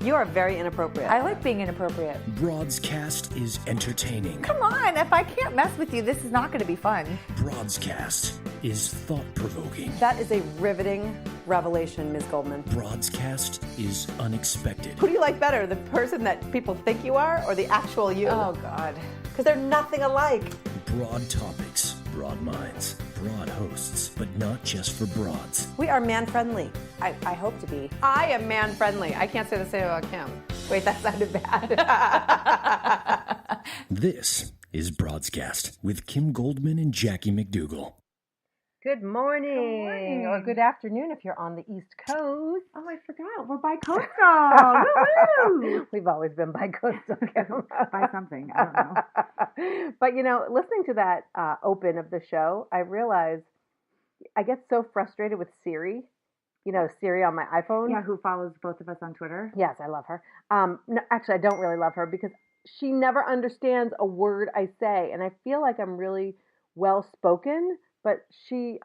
You are very inappropriate. I like being inappropriate. Broadscast is entertaining. Come on, if I can't mess with you, this is not going to be fun. Broadscast is thought-provoking. That is a riveting revelation, Ms. Goldman. Broadscast is unexpected. Who do you like better, the person that people think you are or the actual you? Oh, God. Because they're nothing alike. Broad topics, broad minds, broad hosts, but not just for broads. We are man-friendly. I hope to be. I am man-friendly. I can't say the same about Kim. Wait, that sounded bad. This is Broadscast with Kim Goldman and Jackie McDougall. Good morning. Or good afternoon if you're on the East Coast. Oh, I forgot. We're bi-coastal. Woo-hoo! We've always been bi-coastal, Kim. By something. I don't know. But, you know, listening to that open of the show, I realized I get so frustrated with Siri. You know, Siri on my iPhone. Yeah, who follows both of us on Twitter. Yes, I love her. No, actually, I don't really love her because she never understands a word I say. And I feel like I'm really well-spoken, but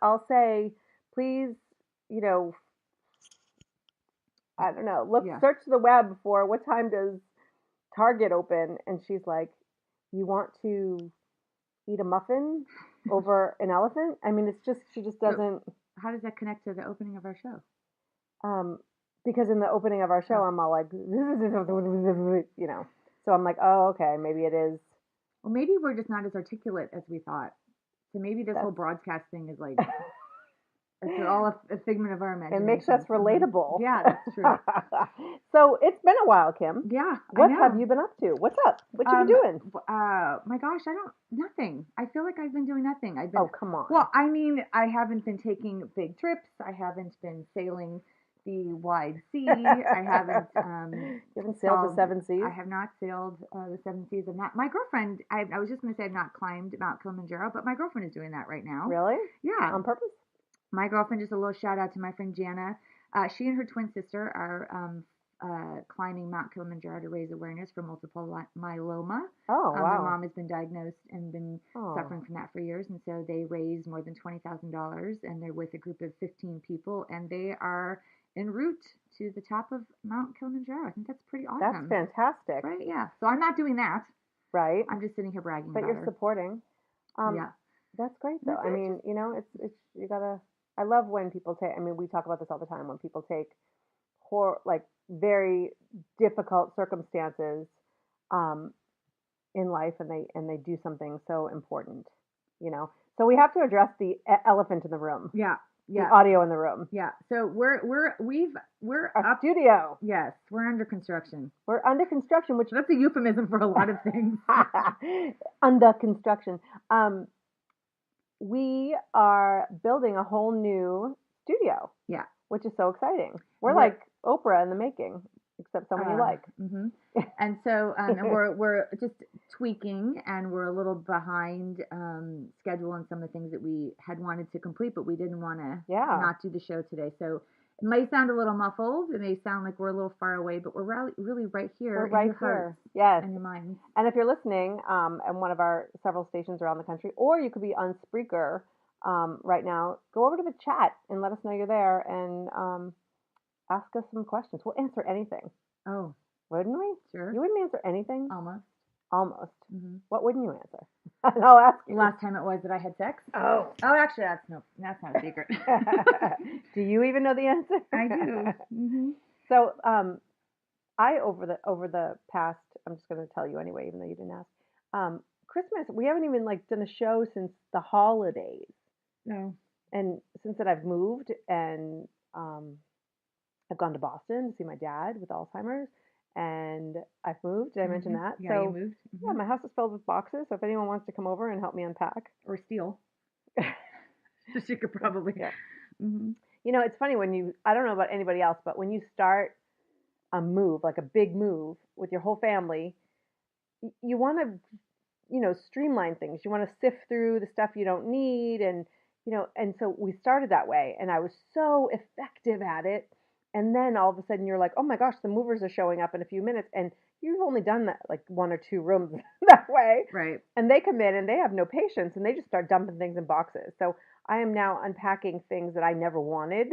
I'll say, please, you know, I don't know, search the web for what time does Target open? And she's like, you want to eat a muffin over an elephant? I mean, she just doesn't. How does that connect to the opening of our show? Because in the opening of our show, I'm all like, you know, so I'm like, oh, okay, maybe it is. Well, maybe we're just not as articulate as we thought. So maybe this whole broadcast thing is like, it's all a figment of our imagination. It makes us relatable. Yeah, that's true. So it's been a while, Kim. Yeah. What have you been up to? What's up? What you been doing? My gosh, nothing. I feel like I've been doing nothing. Oh, come on. Well, I mean, I haven't been taking big trips. I haven't been sailing the wide sea. I haven't. You haven't sailed the seven seas? I have not sailed the seven seas. My girlfriend, I was just going to say I've not climbed Mount Kilimanjaro, but my girlfriend is doing that right now. Really? Yeah. On purpose? My girlfriend, just a little shout out to my friend Jana. She and her twin sister are climbing Mount Kilimanjaro to raise awareness for multiple myeloma. Oh, wow. Their mom has been diagnosed and been suffering from that for years, and so they raised more than $20,000, and they're with a group of 15 people, and they are en route to the top of Mount Kilimanjaro. I think that's pretty awesome. That's fantastic. Right, yeah. So I'm not doing that. Right. I'm just sitting here bragging but about you're her. supporting. Yeah. That's great, though. I mean, you know, it's you gotta. I love when people take. I mean, we talk about this all the time. When people take, very difficult circumstances, in life, and they do something so important. You know. So we have to address the elephant in the room. Yeah. Yeah. The audio in the room. Yeah. So we're Our up. studio. Yes, we're under construction. We're under construction, which That's a euphemism for a lot of things. under construction. We are building a whole new studio. Yeah. Which is so exciting. We're like Oprah in the making, except someone you like. Mm-hmm. And so and we're just tweaking, and we're a little behind schedule on some of the things that we had wanted to complete, but we didn't want to not do the show today. So it may sound a little muffled. It may sound like we're a little far away, but we're really right here. We're right in your here. hearts Yes. and your minds. And if you're listening, and one of our several stations around the country, or you could be on Spreaker right now, go over to the chat and let us know you're there, and ask us some questions. We'll answer anything. Oh, wouldn't we? sure. You wouldn't answer anything? Almost. Mm-hmm. What wouldn't you answer? And I'll ask you. Last time it was that I had sex. Oh, actually, that's not a secret. Do you even know the answer? I do. Mm-hmm. So, I over the past, I'm just going to tell you anyway, even though you didn't ask. Christmas, we haven't even done a show since the holidays. No. And since then, I've moved, and I've gone to Boston to see my dad with Alzheimer's, and I've moved. Did I mention that? Yeah, so, you moved. Mm-hmm. Yeah, my house is filled with boxes. So if anyone wants to come over and help me unpack or steal, so she could probably. Yeah. Mm-hmm. You know, it's funny I don't know about anybody else, but when you start a move, like a big move with your whole family, you want to, you know, streamline things. You want to sift through the stuff you don't need, and you know, and so we started that way, and I was so effective at it. And then all of a sudden you're like, oh my gosh, the movers are showing up in a few minutes, and you've only done that like one or two rooms that way. Right. And they come in and they have no patience, and they just start dumping things in boxes. So I am now unpacking things that I never wanted,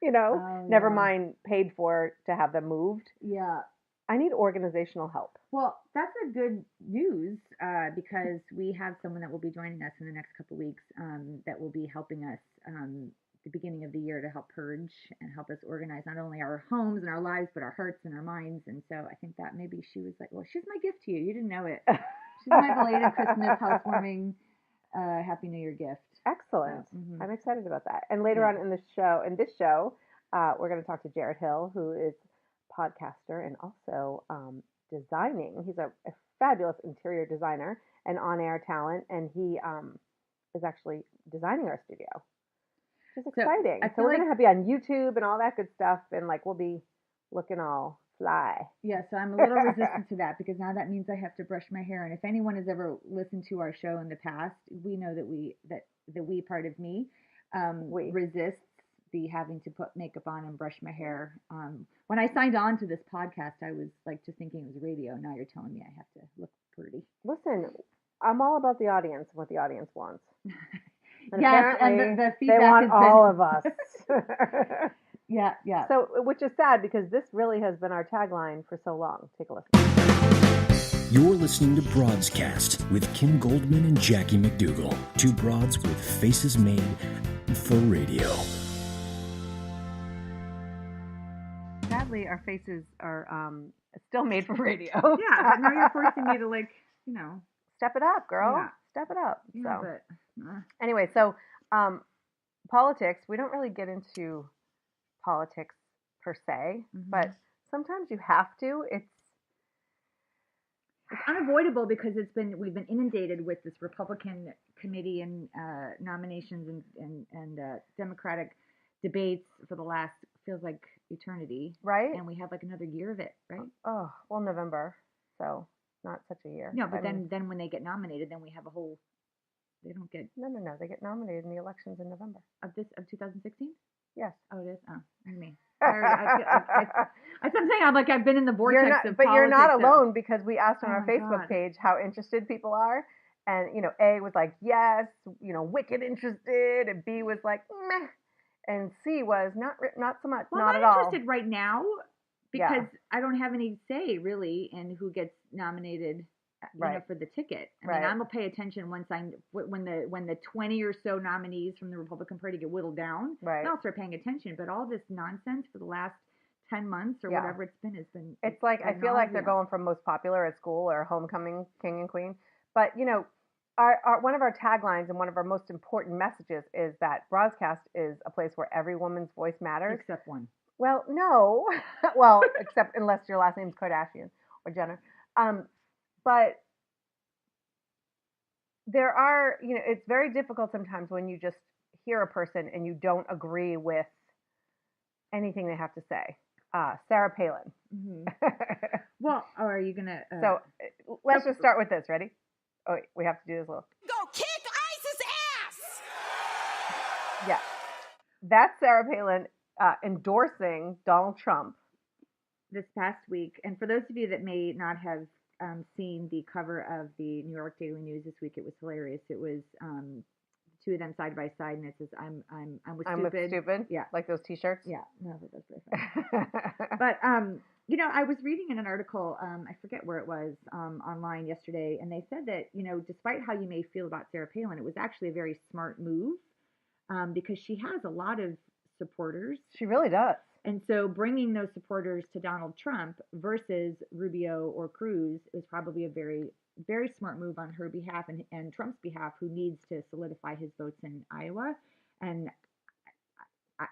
you know, never mind paid for to have them moved. Yeah. I need organizational help. Well, that's a good news because we have someone that will be joining us in the next couple of weeks that will be helping us the beginning of the year to help purge and help us organize not only our homes and our lives, but our hearts and our minds. And so I think that maybe she was like, well, she's my gift to you. You didn't know it. She's my belated Christmas housewarming Happy New Year gift. Excellent. So, I'm excited about that. And later on in this show, we're going to talk to Jared Hill, who is a podcaster and also designing. He's a fabulous interior designer and on-air talent, and he is actually designing our studio, which is exciting. So we're going to be on YouTube and all that good stuff, and like we'll be looking all fly. Yeah, so I'm a little resistant to that because now that means I have to brush my hair. And if anyone has ever listened to our show in the past, we know that the we part of me resists the having to put makeup on and brush my hair. When I signed on to this podcast, I was like just thinking it was radio. Now you're telling me I have to look pretty. Listen, I'm all about the audience and what the audience wants. And yes, and the feedback they want all of us. Yeah. So, which is sad because this really has been our tagline for so long. Take a listen. You're listening to Broadscast with Kim Goldman and Jackie McDougall. Two broads with faces made for radio. Sadly, our faces are still made for radio. Yeah, but now you're forcing me to step it up, girl. Yeah. Step it up. Yeah, so anyway, so politics. We don't really get into politics per se, but sometimes you have to. It's unavoidable because we've been inundated with this Republican committee and nominations and Democratic debates for the last feels like eternity, right? And we have like another year of it, right? Oh, well, November, so not such a year. No, but then when they get nominated, then we have a whole. They don't get. No. They get nominated in the elections in November of 2016. Yes. Oh, it is. Oh, I mean, I'm saying I've been in the vortex of politics. But you're not alone because we asked on our Facebook page how interested people are, and A was like yes, wicked interested, and B was like meh, and C was not so much, well, not at all. I'm interested right now because I don't have any say really in who gets nominated. For the ticket. I mean, I'm gonna pay attention when the 20 or so nominees from the Republican Party get whittled down. Right. I'll start paying attention. But all this nonsense for the last 10 months or whatever it's been has been. It's like I feel like they're going from most popular at school or homecoming king and queen. But our one of our taglines and one of our most important messages is that Broadscast is a place where every woman's voice matters. Except one. Well, no. Well, except unless your last name's Kardashian or Jenner. But there are, it's very difficult sometimes when you just hear a person and you don't agree with anything they have to say. Sarah Palin. Mm-hmm. Well, are you going to... So let's just start with this. Ready? Oh, wait, we have to do this little... Go kick ISIS ass! Yeah. That's Sarah Palin endorsing Donald Trump. This past week. And for those of you that may not have seen the cover of the New York Daily News this week, it was hilarious. It was the two of them side by side, and it says, "I'm with stupid." Yeah, like those T-shirts. Yeah, no, that's very funny. But I was reading in an article, I forget where it was, online yesterday, and they said that despite how you may feel about Sarah Palin, it was actually a very smart move because she has a lot of supporters. She really does. And so bringing those supporters to Donald Trump versus Rubio or Cruz is probably a very, very smart move on her behalf and Trump's behalf, who needs to solidify his votes in Iowa. And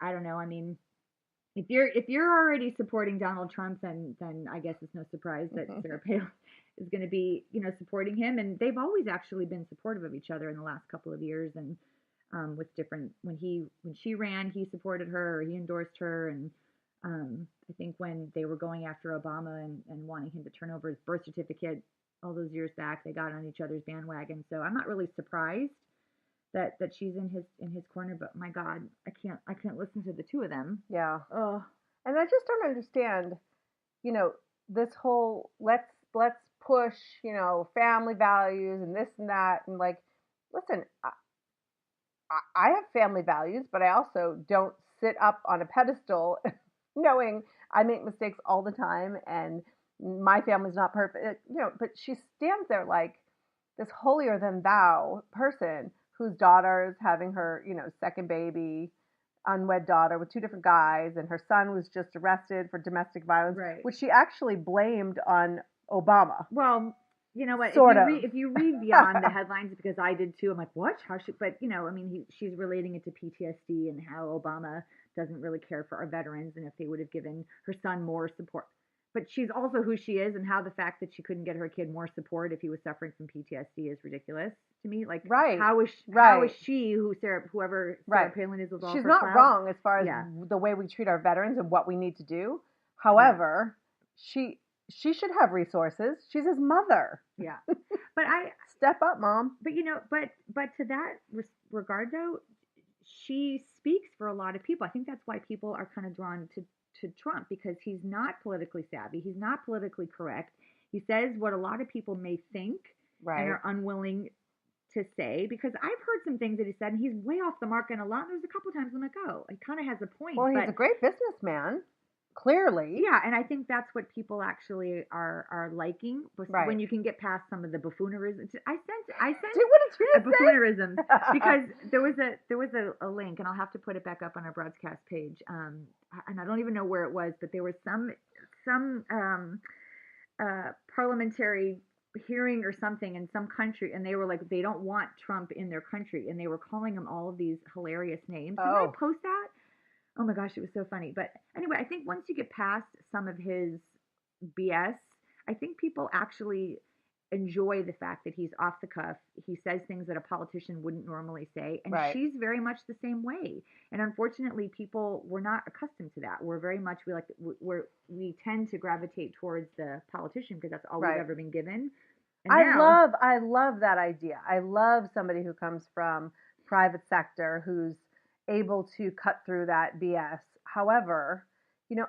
I don't know. I mean, if you're already supporting Donald Trump, then I guess it's no surprise that Sarah Palin is going to be, supporting him. And they've always actually been supportive of each other in the last couple of years. And with different when she ran, he supported her, or he endorsed her, and I think when they were going after Obama and wanting him to turn over his birth certificate all those years back, they got on each other's bandwagon. So I'm not really surprised that she's in his corner. But my God, I can't listen to the two of them. Yeah. Oh. And I just don't understand, this whole let's push, family values and this and that, and like, listen, I have family values, but I also don't sit up on a pedestal knowing I make mistakes all the time, and my family's not perfect, but she stands there like this holier than thou person whose daughter's having her, second baby, unwed daughter with two different guys, and her son was just arrested for domestic violence, which she actually blamed on Obama. Well, you know what? If you read beyond the headlines, because I did too, I'm like, what? How should? But she's relating it to PTSD and how Obama doesn't really care for our veterans, and if they would have given her son more support. But she's also who she is, and how the fact that she couldn't get her kid more support if he was suffering from PTSD is ridiculous to me. Like, how is she, whoever Sarah Palin is with all her She's not clout? wrong as far as the way we treat our veterans and what we need to do. However, she should have resources. She's his mother. Yeah, but step up, Mom. But but to that regard though, she speaks for a lot of people. I think that's why people are kind of drawn to Trump, because he's not politically savvy. He's not politically correct. He says what a lot of people may think and are unwilling to say, because I've heard some things that he said and he's way off the mark, and there's a couple of times I'm like, oh, he kind of has a point. Well, he's a great businessman. Clearly. Yeah, and I think that's what people actually are liking, when you can get past some of the buffoonerisms. I sense what did you say? Buffoonerisms, because there was a link, and I'll have to put it back up on our Broadscast page, and I don't even know where it was, but there was some parliamentary hearing or something in some country, and they were like, they don't want Trump in their country, and they were calling him all of these hilarious names. Did I post that? Oh my gosh, it was so funny. But anyway, I think once you get past some of his BS, I think people actually enjoy the fact that he's off the cuff. He says things that a politician wouldn't normally say. And she's very much the same way. And unfortunately, people were not accustomed to that. We're very much, we tend to gravitate towards the politician because that's all we've ever been given. And I love that idea. I love somebody who comes from private sector who's able to cut through that BS. However,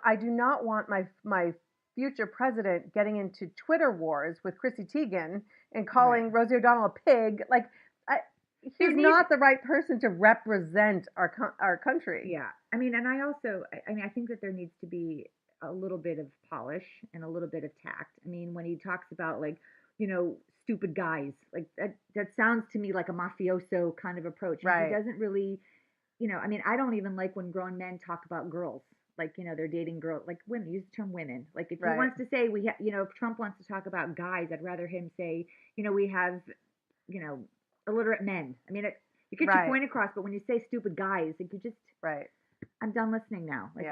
I do not want my future president getting into Twitter wars with Chrissy Teigen and calling Rosie O'Donnell a pig. Like, he's not the right person to represent our country. Yeah. I think that there needs to be a little bit of polish and a little bit of tact. When he talks about stupid guys, like that sounds to me like a mafioso kind of approach. Right. He doesn't really, I don't even like when grown men talk about girls. Like, they're dating girls, like women, use the term women. Like, if he wants to say, if Trump wants to talk about guys, I'd rather him say, we have, illiterate men. You get your point across, but when you say stupid guys, like, you just, I'm done listening now. Like,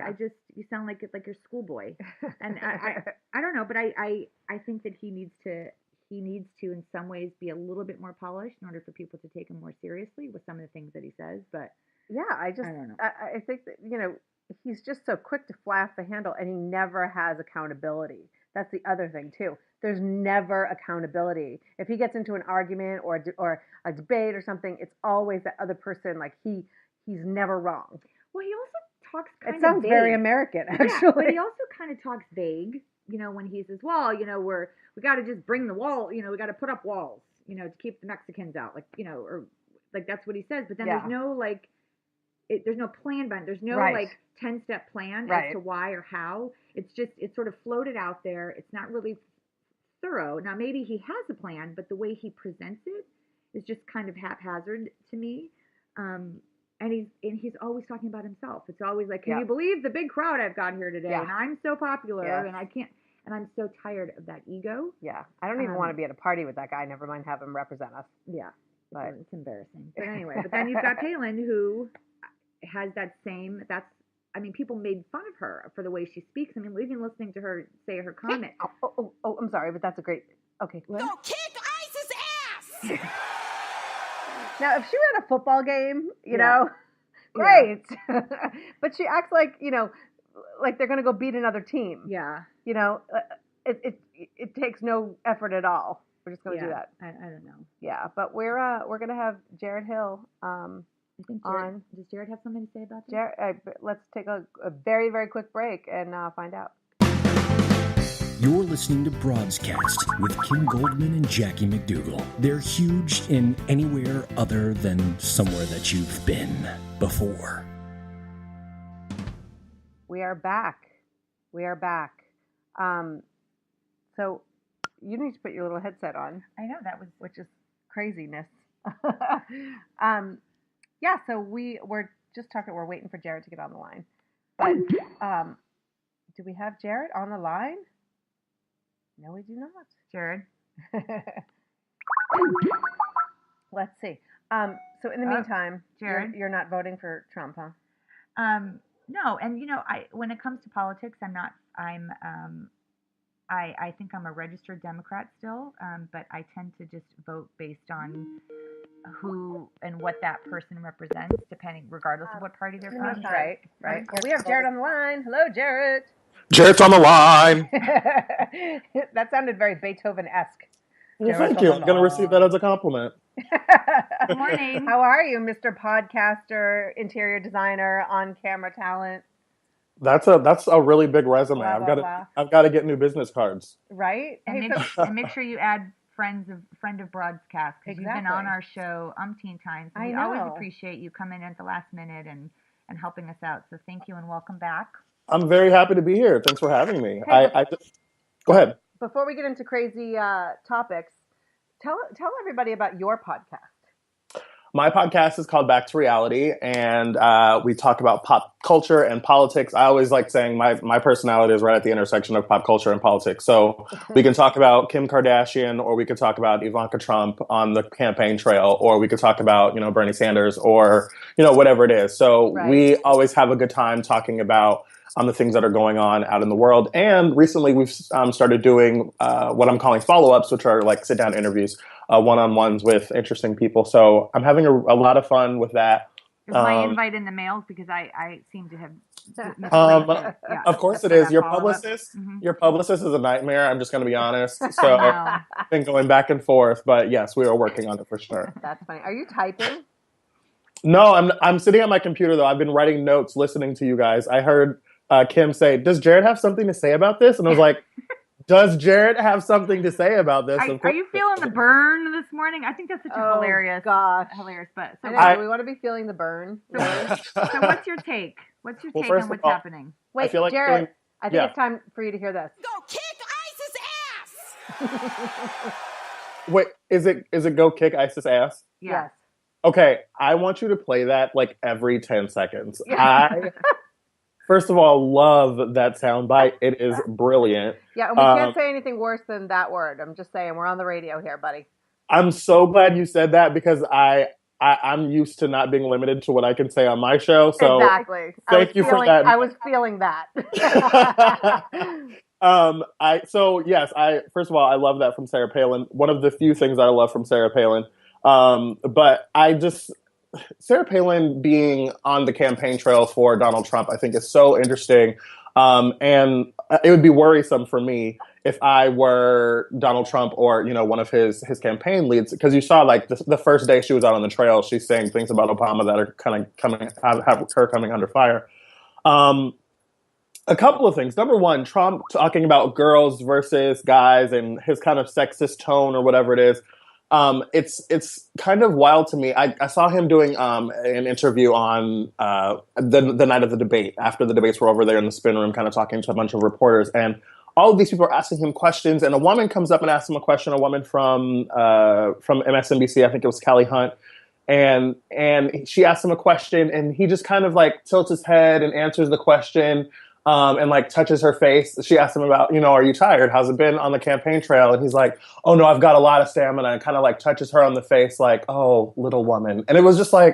you sound like your schoolboy. And I don't know, but I think that he needs to in some ways be a little bit more polished in order for people to take him more seriously with some of the things that he says. But I don't know. I think that, he's just so quick to fly off the handle, and he never has accountability. That's the other thing too. There's never accountability. If he gets into an argument or a debate or something, it's always that other person. Like he's never wrong. Well, he also talks kind of vague. It sounds very American, actually. Yeah, but he also kind of talks vague. When he says, well, we got to just bring the wall. We got to put up walls. To keep the Mexicans out. Like or like that's what he says. But then there's no there's no plan behind. There's no 10-step plan as to why or how. It's sort of floated out there. It's not really thorough. Now maybe he has a plan, but the way he presents it is just kind of haphazard to me. And he's always talking about himself. It's always like, can you believe the big crowd I've got here today? And I'm so popular and I can't. And I'm so tired of that ego. Yeah, I don't even want to be at a party with that guy. Never mind have him represent us. Yeah, but it's embarrassing. But anyway, but then you've got Palin who has that same, people made fun of her for the way she speaks. Even listening to her say her comment. Oh, I'm sorry, but that's a great, okay. Go kick ISIS ass! Now, if she were at a football game, great. But she acts like, like they're going to go beat another team. Yeah. It takes no effort at all. We're just going to do that. I don't know. Yeah, but we're going to have Jared Hill on. Does Jared have something to say about that? Jared, let's take a very, very quick break and find out. You're listening to Broadscast with Kim Goldman and Jackie McDougall. They're huge in anywhere other than somewhere that you've been before. We are back. So you need to put your little headset on. I know which is craziness. So we're just talking. We're waiting for Jared to get on the line. But do we have Jared on the line? No, we do not. Jared. Let's see. So in the meantime, Jared, you're not voting for Trump, huh? No, and when it comes to politics, I think I'm a registered Democrat still, but I tend to just vote based on who and what that person represents, regardless of what party they're from. Right. Well, we have Jared on the line. Hello, Jared. Jared's on the line. That sounded very Beethoven-esque. Well, thank you. I'm going to receive that as a compliment. Good morning. How are you, Mr. Podcaster, interior designer, on-camera talent? That's a really big resume. I've got to get new business cards. Right? And make sure you add friend of Broadscast, because you've been on our show umpteen times. We always appreciate you coming in at the last minute and helping us out. So thank you and welcome back. I'm very happy to be here. Thanks for having me. Hey, go ahead. Before we get into crazy topics, tell everybody about your podcast. My podcast is called Back to Reality, and we talk about pop culture and politics. I always like saying my personality is right at the intersection of pop culture and politics. So we can talk about Kim Kardashian, or we could talk about Ivanka Trump on the campaign trail, or we could talk about, Bernie Sanders, or, whatever it is. So we always have a good time talking about the things that are going on out in the world. And recently we've started doing what I'm calling follow-ups, which are like sit-down interviews, one-on-ones with interesting people. So I'm having a lot of fun with that. Is my invite in the mail? Because I seem to have of course it is. Your publicist, Your publicist is a nightmare. I'm just going to be honest. So I've been going back and forth, but yes, we are working on it for sure. That's funny. Are you typing? No, I'm sitting at my computer though. I've been writing notes, listening to you guys. I heard Kim say, "Does Jared have something to say about this?" And I was like, "Does Jared have something to say about this?" Are you feeling the burn this morning? I think that's such a hilarious. But we want to be feeling the burn. So what's your take? What's your take on what's happening? Wait, Jared, I think it's time for you to hear this. Go kick ISIS ass! Wait, is it go kick ISIS ass? Yes. Okay, I want you to play that like every 10 seconds. I first of all love that soundbite. It is brilliant. Yeah, and we can't say anything worse than that word. I'm just saying, we're on the radio here, buddy. I'm so glad you said that, because I'm used to not being limited to what I can say on my show. So exactly. Thank you for that. I was feeling that. First of all, I love that from Sarah Palin. One of the few things I love from Sarah Palin. But Sarah Palin being on the campaign trail for Donald Trump, I think is so interesting. And it would be worrisome for me if I were Donald Trump or, one of his campaign leads, because you saw like the first day she was out on the trail, she's saying things about Obama that are kind of have her coming under fire. A couple of things. Number one, Trump talking about girls versus guys and his kind of sexist tone or whatever it is. It's kind of wild to me. I saw him doing an interview on the night of the debate, after the debates were over there in the spin room, kind of talking to a bunch of reporters, and all of these people are asking him questions, and a woman comes up and asks him a question, a woman from MSNBC, I think it was Callie Hunt, and she asks him a question, and he just kind of like tilts his head and answers the question. And like touches her face. She asked him about, are you tired? How's it been on the campaign trail? And he's like, oh no, I've got a lot of stamina, and kind of like touches her on the face like, oh, little woman. And it was just like,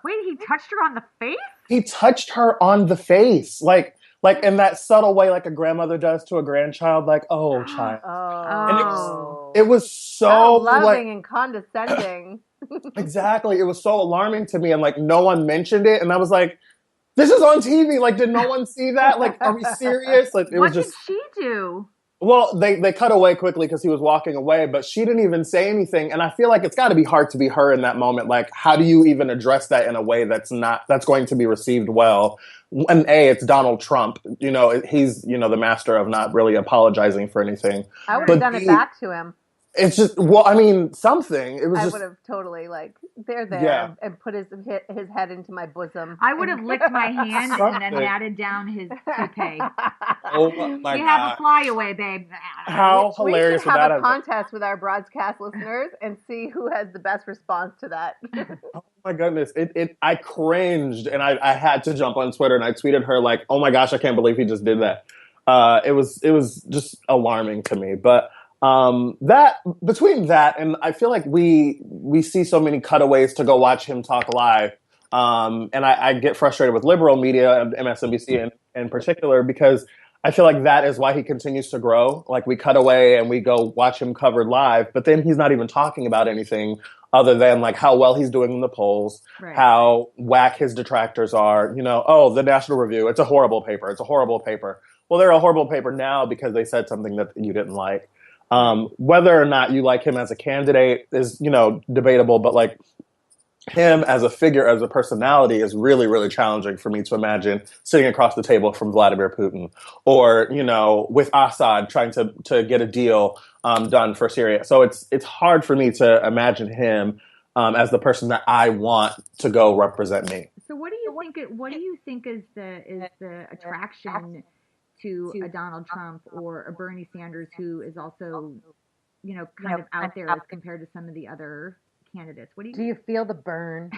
wait, he touched her on the face? He touched her on the face. Like in that subtle way, like a grandmother does to a grandchild, like, oh, child. And it was so loving and condescending. Exactly. It was so alarming to me. And like, no one mentioned it. And I was like, this is on TV. Like, did no one see that? Like, are we serious? Like, what did she do? Well, they cut away quickly because he was walking away, but she didn't even say anything. And I feel like it's got to be hard to be her in that moment. Like, how do you even address that in a way that's going to be received well? And it's Donald Trump. He's the master of not really apologizing for anything. I would have done it back to him. It's just, well, I mean, something. It was I just, would have totally there and put his head into my bosom. I would have licked my hand and then matted down his toupee. Oh my God. We have a flyaway, babe. How hilarious we should would that have a have been? contest with our Broadscast listeners and see who has the best response to that. Oh my goodness. I cringed, and I had to jump on Twitter, and I tweeted her like, oh my gosh, I can't believe he just did that. It was just alarming to me. But that, between that, and I feel like we see so many cutaways to go watch him talk live. And I get frustrated with liberal media, MSNBC in particular, because I feel like that is why he continues to grow. Like, we cut away and we go watch him covered live, but then he's not even talking about anything other than like how well he's doing in the polls, Right. how whack his detractors are. Oh, the National Review, it's a horrible paper. It's a horrible paper. Well, they're a horrible paper now because they said something that you didn't like. Whether or not you like him as a candidate is, debatable, but like, him as a figure, as a personality, is really, really challenging for me to imagine sitting across the table from Vladimir Putin, or with Assad trying to get a deal done for Syria. So it's hard for me to imagine him as the person that I want to go represent me. So what do you think is the attraction to a Donald Trump or a Bernie Sanders, who is also kind of out there as compared to some of the other candidates? Do you feel the burn?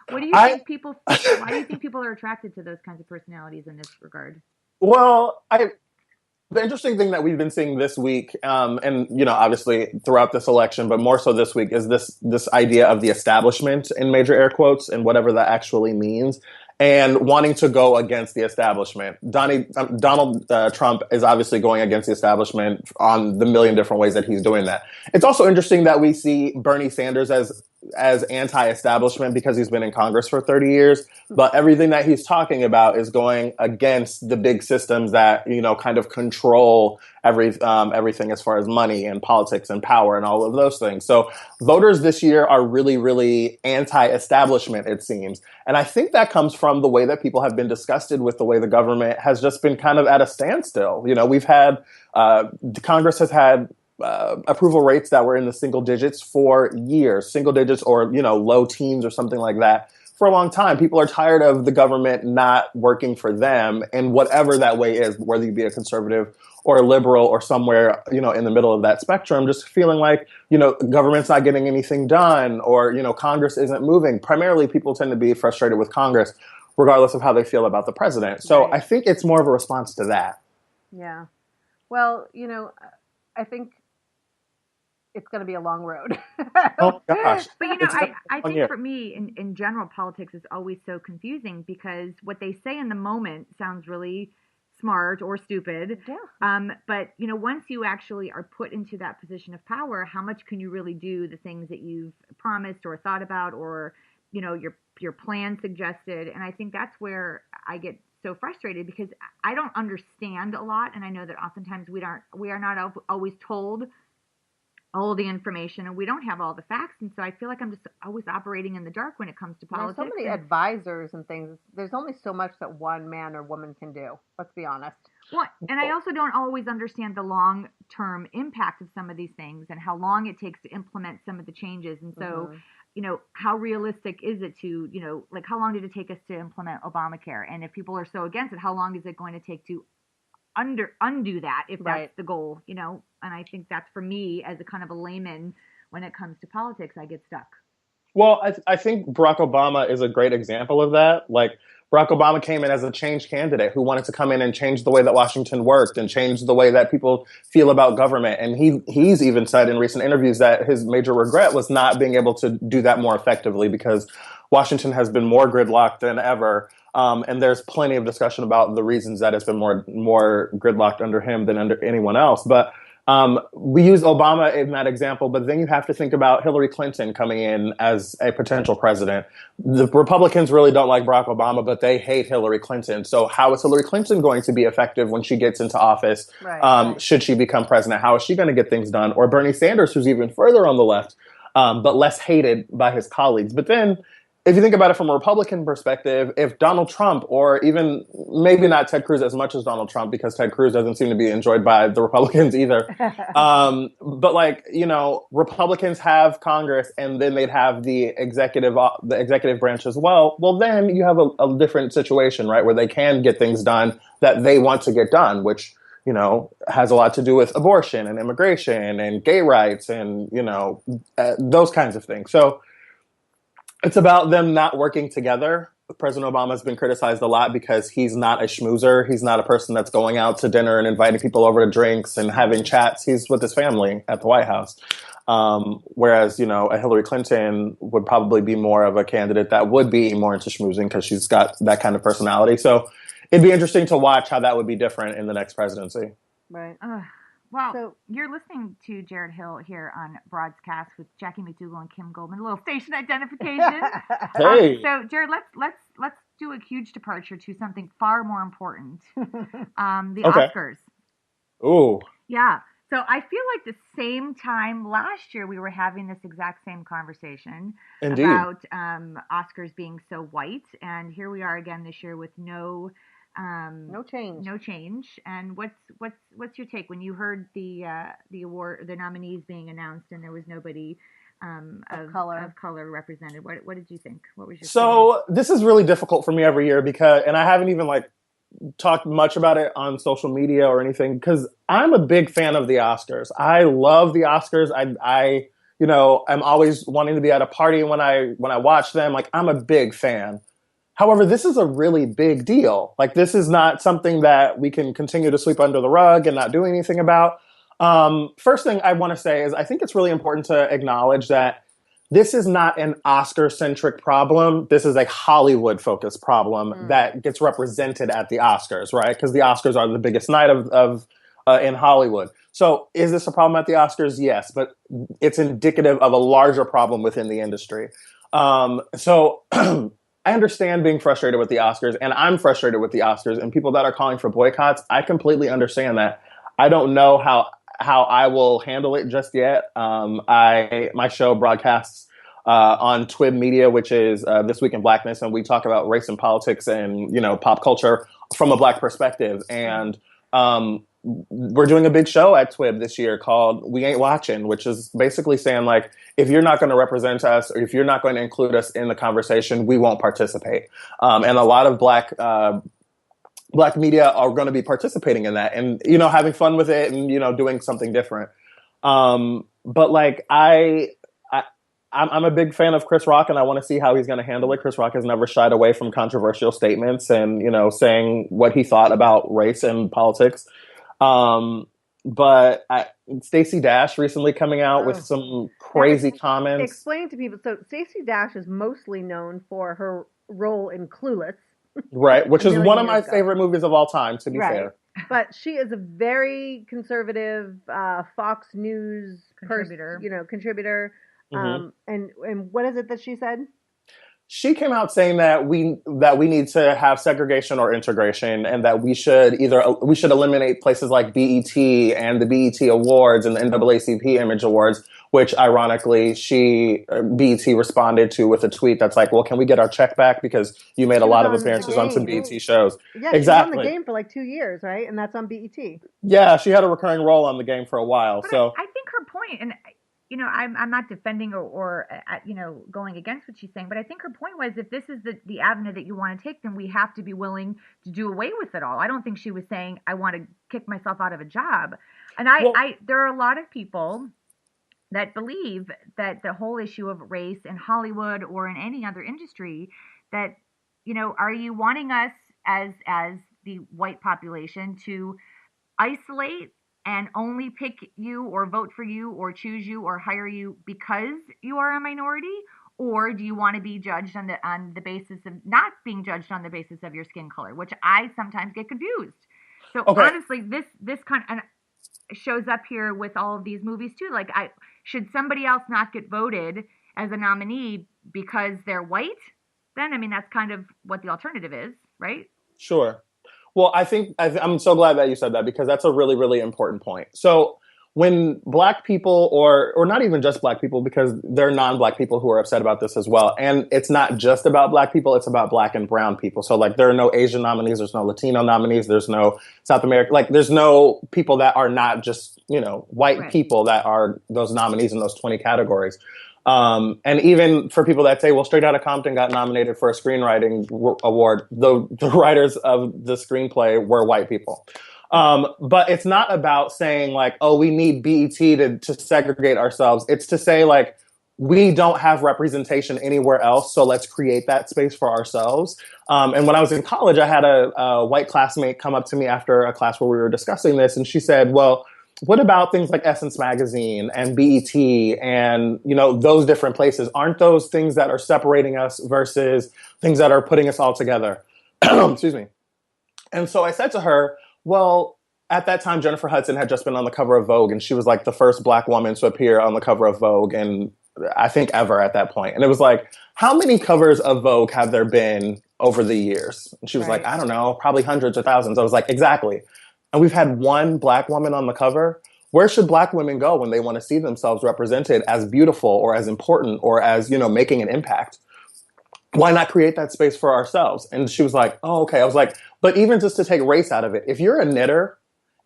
What do you think people? Why do you think people are attracted to those kinds of personalities in this regard? Well, the interesting thing that we've been seeing this week, and obviously throughout this election, but more so this week, is this idea of the establishment, in major air quotes, and whatever that actually means, and wanting to go against the establishment. Donald Trump is obviously going against the establishment on the million different ways that he's doing that. It's also interesting that we see Bernie Sanders as anti-establishment because he's been in Congress for 30 years, but everything that he's talking about is going against the big systems that, kind of control everything as far as money and politics and power and all of those things. So voters this year are really, really anti-establishment, it seems. And I think that comes from the way that people have been disgusted with the way the government has just been kind of at a standstill. We've had, Congress has had approval rates that were in the single digits for years, single digits or, low teens or something like that for a long time. People are tired of the government not working for them, and whatever that way is, whether you be a conservative or a liberal or somewhere, in the middle of that spectrum, just feeling like, government's not getting anything done, or, Congress isn't moving. Primarily, people tend to be frustrated with Congress, regardless of how they feel about the president. So Right. I think it's more of a response to that. Yeah. Well, I think it's going to be a long road. Oh gosh. But I think year. for me, in general, politics is always so confusing because what they say in the moment sounds really smart or stupid. Yeah. But once you actually are put into that position of power, how much can you really do the things that you've promised or thought about, or your plan suggested? And I think that's where I get so frustrated, because I don't understand a lot, and I know that oftentimes we are not always told all the information, and we don't have all the facts, and so I feel like I'm just always operating in the dark when it comes to politics. There's so many advisors and things. There's only so much that one man or woman can do. Let's be honest. Well, and I also don't always understand the long-term impact of some of these things and how long it takes to implement some of the changes. And so, how realistic is it to, like, how long did it take us to implement Obamacare? And if people are so against it, how long is it going to take to undo that, if that's Right. the goal, And I think that's, for me, as a kind of a layman, when it comes to politics, I get stuck. Well, I think Barack Obama is a great example of that. Like, Barack Obama came in as a change candidate who wanted to come in and change the way that Washington worked and change the way that people feel about government. And he's even said in recent interviews that his major regret was not being able to do that more effectively, because Washington has been more gridlocked than ever. And there's plenty of discussion about the reasons that it's been more gridlocked under him than under anyone else. But we use Obama in that example, but then you have to think about Hillary Clinton coming in as a potential president. The Republicans really don't like Barack Obama, but they hate Hillary Clinton. So how is Hillary Clinton going to be effective when she gets into office? Right. Should she become president? How is she going to get things done? Or Bernie Sanders, who's even further on the left, but less hated by his colleagues. But then if you think about it from a Republican perspective, if Donald Trump, or even maybe not Ted Cruz as much as Donald Trump, because Ted Cruz doesn't seem to be enjoyed by the Republicans either. But like, you know, Republicans have Congress, and then they'd have the executive branch as well. Well, then you have a different situation, right, where they can get things done that they want to get done, which, you know, has a lot to do with abortion and immigration and gay rights and, you know, those kinds of things. So it's about them not working together. President Obama has been criticized a lot because he's not a schmoozer. He's not a person that's going out to dinner and inviting people over to drinks and having chats. He's with his family at the White House. Whereas, you know, a Hillary Clinton would probably be more of a candidate that would be more into schmoozing because she's got that kind of personality. So it'd be interesting to watch how that would be different in the next presidency. Right. Well, so, you're listening to Jared Hill here on Broadscast with Jackie McDougall and Kim Goldman. A little station identification. Hey. So, Jared, let's do a huge departure to something far more important. The Oscars. Ooh. Yeah. So I feel like the same time last year we were having this exact same conversation Indeed. About Oscars being so white, and here we are again this year with no change. And what's your take when you heard the award, the nominees being announced, and there was nobody of color represented? What did you think? What was your feeling? This is really difficult for me every year because, and I haven't even like talked much about it on social media or anything, because I'm a big fan of the Oscars. I love the Oscars. I you know, I'm always wanting to be at a party when I watch them. Like, I'm a big fan. However, this is a really big deal. Like, this is not something that we can continue to sweep under the rug and not do anything about. First thing I want to say is I think it's really important to acknowledge that this is not an Oscar-centric problem. This is a Hollywood-focused problem that gets represented at the Oscars, right? Because the Oscars are the biggest night of in Hollywood. So is this a problem at the Oscars? Yes, but it's indicative of a larger problem within the industry. So I understand being frustrated with the Oscars, and I'm frustrated with the Oscars, and people that are calling for boycotts. I completely understand that. I don't know how I will handle it just yet. My show broadcasts on TWIB Media, which is This Week in Blackness, and we talk about race and politics and, you know, pop culture from a Black perspective. And we're doing a big show at TWIB this year called We Ain't Watching, which is basically saying, like, if you're not going to represent us, or if you're not going to include us in the conversation, we won't participate. And a lot of Black media are going to be participating in that and, you know, having fun with it and, you know, doing something different. But like, I'm a big fan of Chris Rock, and I want to see how he's going to handle it. Chris Rock has never shied away from controversial statements and, you know, saying what he thought about race and politics. But Stacey Dash recently coming out with some crazy comments. Explain to people. So Stacey Dash is mostly known for her role in Clueless. Right, which is one of my favorite movies of all time, to be fair. But she is a very conservative Fox News contributor. Contributor. And what is it that she said? She came out saying that we need to have segregation or integration, and that we should eliminate places like BET and the BET Awards and the NAACP Image Awards, which ironically BET responded to with a tweet that's like, well, can we get our check back because you made a lot of appearances on some BET shows? Yeah, exactly. She was on the Game for like 2 years, right? And that's on BET. Yeah, she had a recurring role on the Game for a while. But so I think her point, and you know, I'm not defending or going against what she's saying, but I think her point was, if this is the avenue that you want to take, then we have to be willing to do away with it all. I don't think she was saying, I want to kick myself out of a job. And there are a lot of people that believe that the whole issue of race in Hollywood or in any other industry, that, you know, are you wanting us as the white population to isolate and only pick you or vote for you or choose you or hire you because you are a minority? Or do you want to be judged on the basis of not being judged on the basis of your skin color, which I sometimes get confused. So honestly, this kind of shows up here with all of these movies too. Like, should somebody else not get voted as a nominee because they're white? Then, I mean, that's kind of what the alternative is, right? Sure. Well, I'm so glad that you said that, because that's a really, really important point. So when Black people, or not even just Black people, because there are non-Black people who are upset about this as well. And it's not just about Black people, it's about Black and brown people. So like there are no Asian nominees, there's no Latino nominees, there's no South American, like there's no people that are not just, white people that are those nominees in those 20 categories. And even for people that say, well, Straight Outta Compton got nominated for a screenwriting award, the writers of the screenplay were white people. But it's not about saying like, oh, we need BET to segregate ourselves. It's to say like, we don't have representation anywhere else, so let's create that space for ourselves. And when I was in college, I had a white classmate come up to me after a class where we were discussing this, and she said, well, what about things like Essence Magazine and BET and, those different places? Aren't those things that are separating us versus things that are putting us all together? Excuse me. And so I said to her, well, at that time, Jennifer Hudson had just been on the cover of Vogue, and she was like the first Black woman to appear on the cover of Vogue, and I think ever at that point. And it was like, how many covers of Vogue have there been over the years? And she was like, I don't know, probably hundreds or thousands. I was like, exactly. And we've had one Black woman on the cover. Where should Black women go when they want to see themselves represented as beautiful or as important or as, making an impact? Why not create that space for ourselves? And she was like, oh, okay. I was like, but even just to take race out of it, if you're a knitter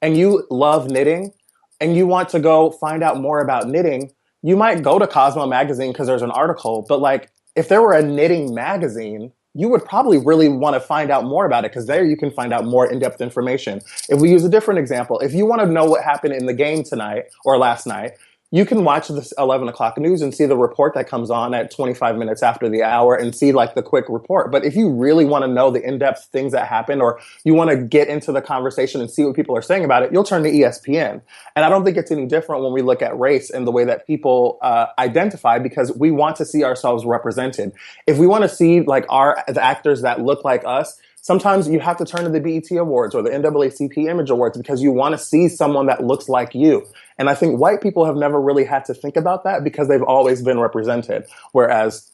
and you love knitting and you want to go find out more about knitting, you might go to Cosmo magazine because there's an article. But like, if there were a knitting magazine, you would probably really want to find out more about it because there you can find out more in-depth information. If we use a different example, if you want to know what happened in the game tonight or last night, you can watch this 11 o'clock news and see the report that comes on at 25 minutes after the hour and see like the quick report. But if you really want to know the in-depth things that happen, or you want to get into the conversation and see what people are saying about it, you'll turn to ESPN. And I don't think it's any different when we look at race and the way that people identify, because we want to see ourselves represented. If we want to see like the actors that look like us, sometimes you have to turn to the BET Awards or the NAACP Image Awards because you want to see someone that looks like you. And I think white people have never really had to think about that because they've always been represented. Whereas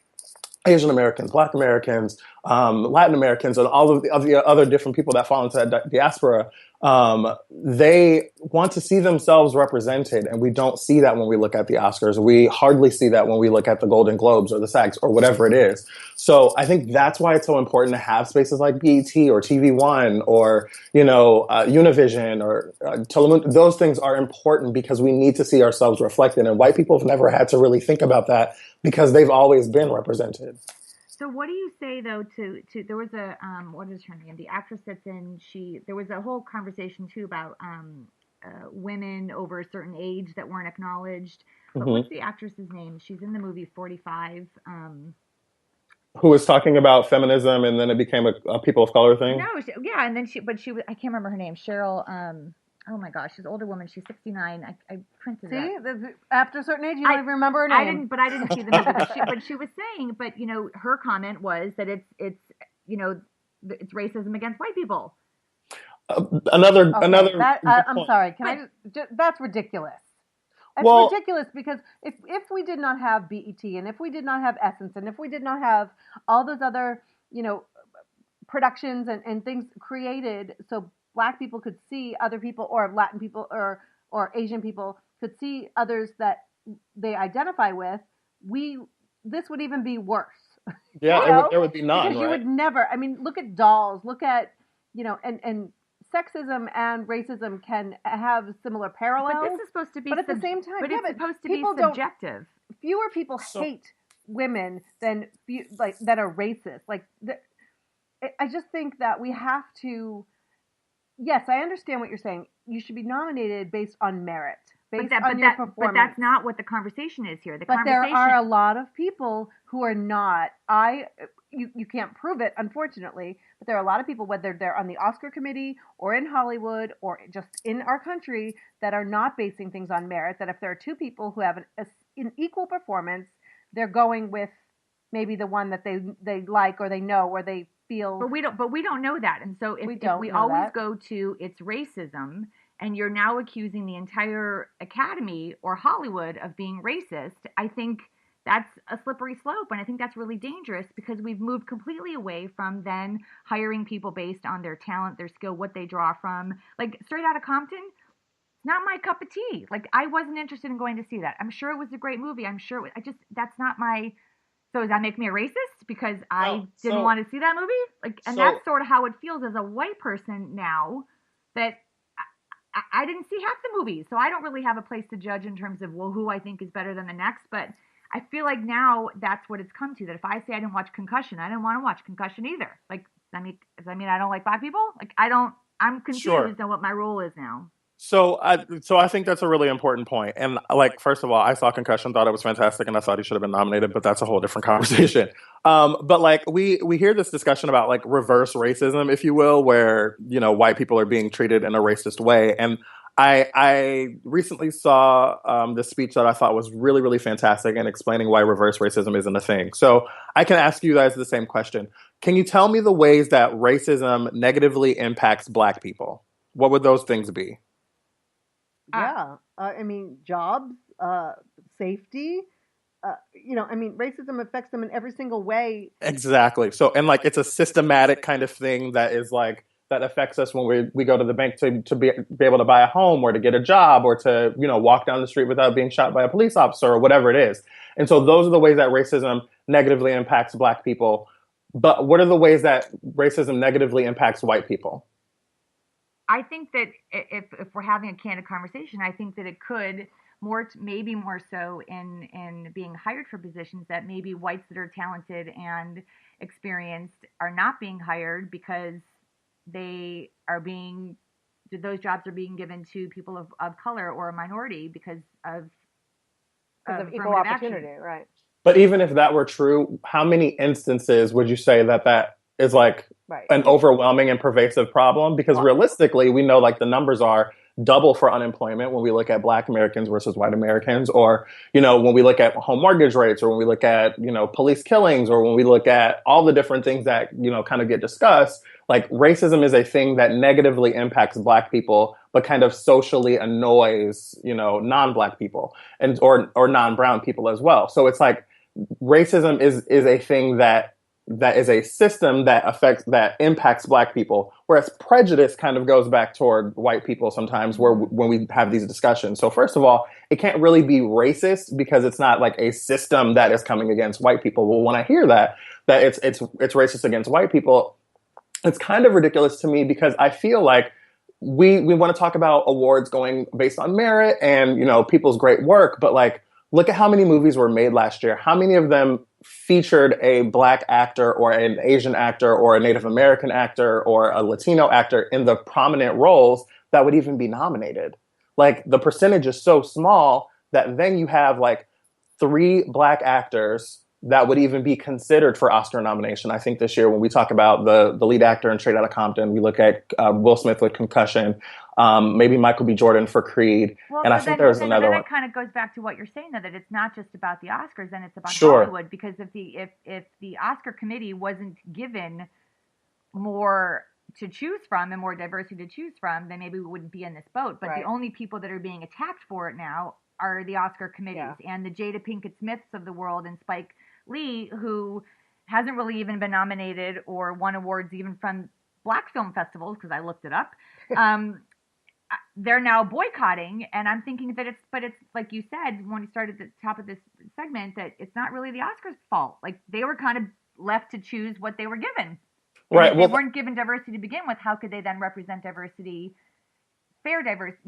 Asian Americans, Black Americans, Latin Americans, and all of the other different people that fall into that diaspora, they want to see themselves represented. And we don't see that when we look at the Oscars. We hardly see that when we look at the Golden Globes or the SAGs or whatever it is. So I think that's why it's so important to have spaces like BET or TV One or, Univision or Telemundo. Those things are important because we need to see ourselves reflected. And white people have never had to really think about that because they've always been represented. So what do you say though to there was a what is her name? The actress that's in there was a whole conversation too about women over a certain age that weren't acknowledged. But what's the actress's name? She's in the movie 45. Who was talking about feminism and then it became a people of color thing? No, and then she was, I can't remember her name. Cheryl. Oh my gosh, she's an older woman. She's 69. I printed it. See, after a certain age, you don't even remember her name. I didn't see the movie. But she was saying, her comment was that it's racism against white people. Another. I'm sorry. That's ridiculous. It's ridiculous because if we did not have BET and if we did not have Essence and if we did not have all those other productions and things created so Black people could see other people, or Latin people, or Asian people could see others that they identify with, this would even be worse. Yeah, there would be none. Because you would never. I mean, look at dolls. Look at and sexism and racism can have similar parallels. But this is supposed to be. But at the same time, but it's supposed to be subjective. Fewer people hate women than that are racist. I just think that we have to. Yes, I understand what you're saying. You should be nominated based on merit, based on your performance. But that's not what the conversation is here. There are a lot of people who are not. You can't prove it, unfortunately, but there are a lot of people, whether they're on the Oscar committee or in Hollywood or just in our country, that are not basing things on merit. That if there are two people who have an equal performance, they're going with maybe the one that they like or they know or they feel. But we don't know that. And so if we always go to it's racism and you're now accusing the entire Academy or Hollywood of being racist, I think that's a slippery slope. And I think that's really dangerous because we've moved completely away from then hiring people based on their talent, their skill, what they draw from. Like Straight Outta Compton, not my cup of tea. Like, I wasn't interested in going to see that. I'm sure it was a great movie. I'm sure that's not my. So does that make me a racist because I didn't want to see that movie? Like, and that's sort of how it feels as a white person now, that I didn't see half the movies. So I don't really have a place to judge in terms of, well, who I think is better than the next. But I feel like now that's what it's come to, that if I say I didn't watch Concussion, I didn't want to watch Concussion either. Like, does that mean I don't like black people? Like, I'm confused on what my role is now. So I think that's a really important point. And like, first of all, I saw Concussion, thought it was fantastic, and I thought he should have been nominated, but that's a whole different conversation. But like, we hear this discussion about like reverse racism, if you will, where, you know, white people are being treated in a racist way. And I recently saw this speech that I thought was really, really fantastic in explaining why reverse racism isn't a thing. So I can ask you guys the same question. Can you tell me the ways that racism negatively impacts black people? What would those things be? Yeah, I mean, jobs, safety, racism affects them in every single way. Exactly. So, and like, it's a systematic kind of thing that is like, that affects us when we go to the bank to be able to buy a home or to get a job or to, you know, walk down the street without being shot by a police officer or whatever it is. And so those are the ways that racism negatively impacts black people. But what are the ways that racism negatively impacts white people? I think that if we're having a candid conversation, I think that it could maybe more so in being hired for positions that maybe whites that are talented and experienced are not being hired because those jobs are being given to people of color or a minority because of equal opportunity, right? But even if that were true, how many instances would you say that is like an overwhelming and pervasive problem? Because realistically, we know like the numbers are double for unemployment when we look at black Americans versus white Americans, or, you know, when we look at home mortgage rates, or when we look at, you know, police killings, or when we look at all the different things that, you know, kind of get discussed. Like, racism is a thing that negatively impacts black people, but kind of socially annoys, you know, non-black people and or non-brown people as well. So it's like racism is a thing that is a system that impacts black people, whereas prejudice kind of goes back toward white people sometimes when we have these discussions. So first of all, it can't really be racist because it's not like a system that is coming against white people. Well, when I hear that it's racist against white people, it's kind of ridiculous to me, because I feel like we want to talk about awards going based on merit and, you know, people's great work, but like, look at how many movies were made last year. How many of them featured a black actor or an Asian actor or a Native American actor or a Latino actor in the prominent roles that would even be nominated? Like, the percentage is so small that then you have like 3 black actors that would even be considered for Oscar nomination. I think this year, when we talk about the lead actor in Straight Outta Compton, we look at Will Smith with Concussion, maybe Michael B. Jordan for Creed, and I think there's another one. That kind of goes back to what you're saying, though, that it's not just about the Oscars, and it's about Hollywood. Because if the Oscar committee wasn't given more to choose from and more diversity to choose from, then maybe we wouldn't be in this boat. But the only people that are being attacked for it now are the Oscar committees and the Jada Pinkett Smiths of the world and Spike Lee, who hasn't really even been nominated or won awards even from black film festivals, because I looked it up. They're now boycotting, and I'm thinking that it's like you said when we started at the top of this segment, that it's not really the Oscars' fault. Like, they were kind of left to choose what they were given. And if they weren't given diversity to begin with, how could they then represent diversity, realistic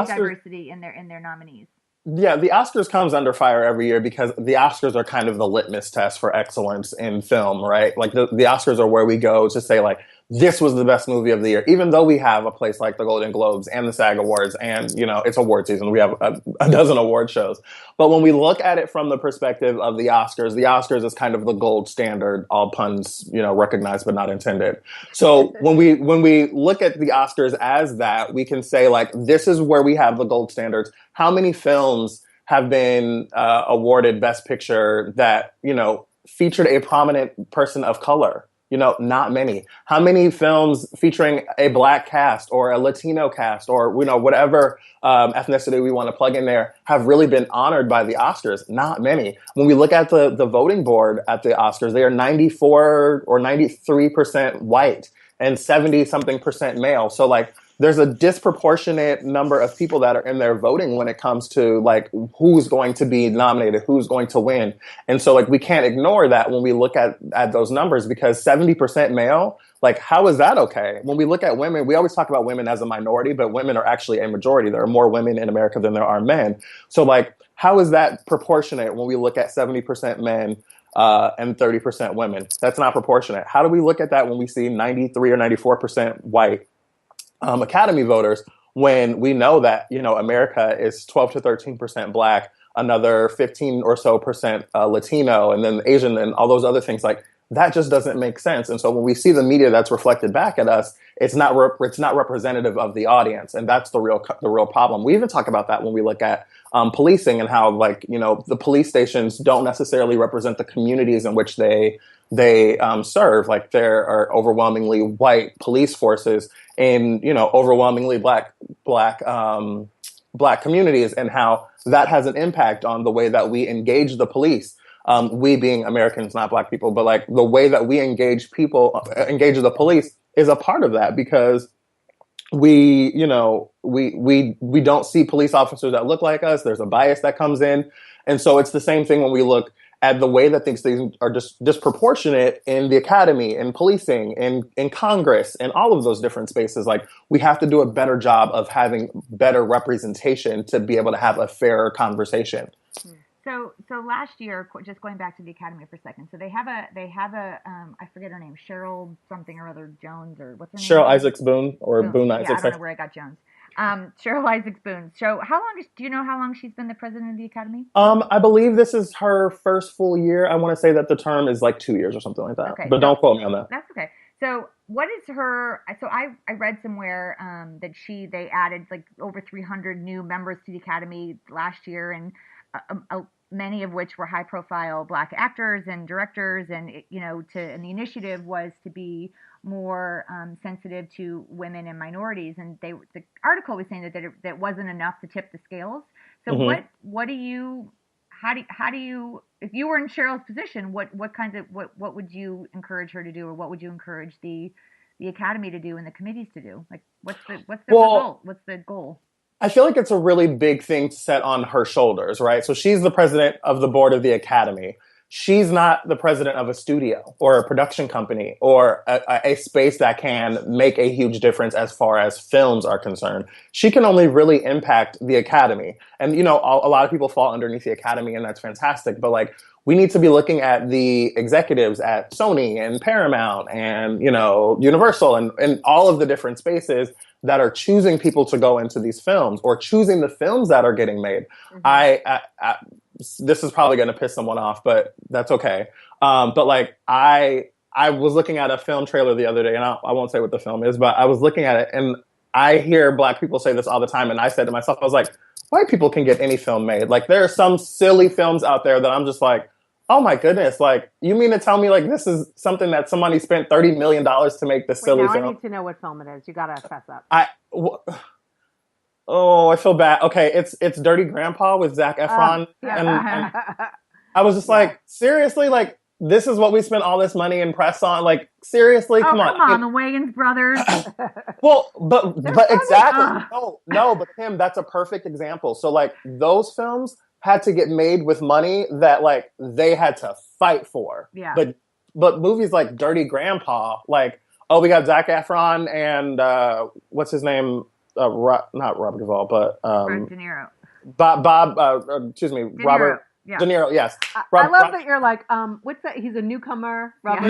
diversity in their nominees? Yeah, the Oscars comes under fire every year because the Oscars are kind of the litmus test for excellence in film, right? Like, the Oscars are where we go to say, like, this was the best movie of the year, even though we have a place like the Golden Globes and the SAG Awards, and, you know, it's award season. We have a dozen award shows. But when we look at it from the perspective of the Oscars is kind of the gold standard, all puns, you know, recognized but not intended. So when we look at the Oscars as that, we can say, like, this is where we have the gold standards. How many films have been awarded Best Picture that, you know, featured a prominent person of color? You know, not many. How many films featuring a black cast or a Latino cast or, you know, whatever ethnicity we want to plug in there have really been honored by the Oscars? Not many. When we look at the voting board at the Oscars, they are 94 or 93% white and 70-something% male. So, like, there's a disproportionate number of people that are in there voting when it comes to like who's going to be nominated, who's going to win. And so like we can't ignore that when we look at those numbers, because 70% male, like how is that okay? When we look at women, we always talk about women as a minority, but women are actually a majority. There are more women in America than there are men. So like, how is that proportionate when we look at 70% men and 30% women? That's not proportionate. How do we look at that when we see 93 or 94% white Academy voters, when we know that, you know, America is 12 to 13% Black, another 15 or so percent Latino, and then Asian and all those other things? Like, that just doesn't make sense. And so when we see the media that's reflected back at us, it's not representative of the audience. And that's the real problem. We even talk about that when we look at policing and how, like, you know, the police stations don't necessarily represent the communities in which they serve. Like, there are overwhelmingly white police forces in, you know, overwhelmingly black communities, and how that has an impact on the way that we engage the police. We being Americans, not Black people, but like the way that we engage the police is a part of that, because we don't see police officers that look like us. There's a bias that comes in. And so it's the same thing when we look at the way that things are just disproportionate in the academy, in policing, in Congress, and all of those different spaces. Like, we have to do a better job of having better representation to be able to have a fairer conversation. So last year, just going back to the Academy for a second, so they have a I forget her name, Cheryl something or other Jones, or what's her name? Cheryl Isaacs Boone, or Boone Isaacs. Yeah, I don't know where I got Jones. Cheryl Isaacs Boone. So do you know how long she's been the president of the Academy? I believe this is her first full year. I want to say that the term is like 2 years or something like that. Okay, but don't quote me on that. That's okay. So what is her, so I read somewhere that they added like over 300 new members to the Academy last year, and many of which were high-profile Black actors and directors, and and the initiative was to be more sensitive to women and minorities. And the article was saying that wasn't enough to tip the scales. So how do you, if you were in Cheryl's position, what would you encourage her to do, or what would you encourage the Academy to do and the committees to do? Like, what's the result? What's the goal? I feel like it's a really big thing to set on her shoulders, right? So she's the president of the board of the Academy. She's not the president of a studio or a production company or a space that can make a huge difference as far as films are concerned. She can only really impact the Academy. And, you know, a lot of people fall underneath the Academy, and that's fantastic. But like, we need to be looking at the executives at Sony and Paramount and, you know, Universal and all of the different spaces that are choosing people to go into these films, or choosing the films that are getting made. Mm-hmm. This is probably going to piss someone off, but that's okay. But like, I was looking at a film trailer the other day, and I won't say what the film is, but I was looking at it, and I hear Black people say this all the time. And I said to myself, I was like, white people can get any film made. Like, there are some silly films out there that I'm just like, oh my goodness, like, you mean to tell me like this is something that somebody spent $30 million to make this silly film? I need to know what film it is. You gotta fess up. I feel bad. Okay, it's Dirty Grandpa with Zac Efron. And I was just like, seriously? Like, this is what we spent all this money and press on? Like, seriously? Come on. The Wayans brothers. Well, but exactly. No, but Kim, that's a perfect example. So like, those films had to get made with money that like they had to fight for. Yeah. But movies like Dirty Grandpa, like, oh, we got Zac Efron and what's his name? Not Robert Duvall, but De Niro. Robert De Niro. Yes. I love that you're like, what's that? He's a newcomer. Robert.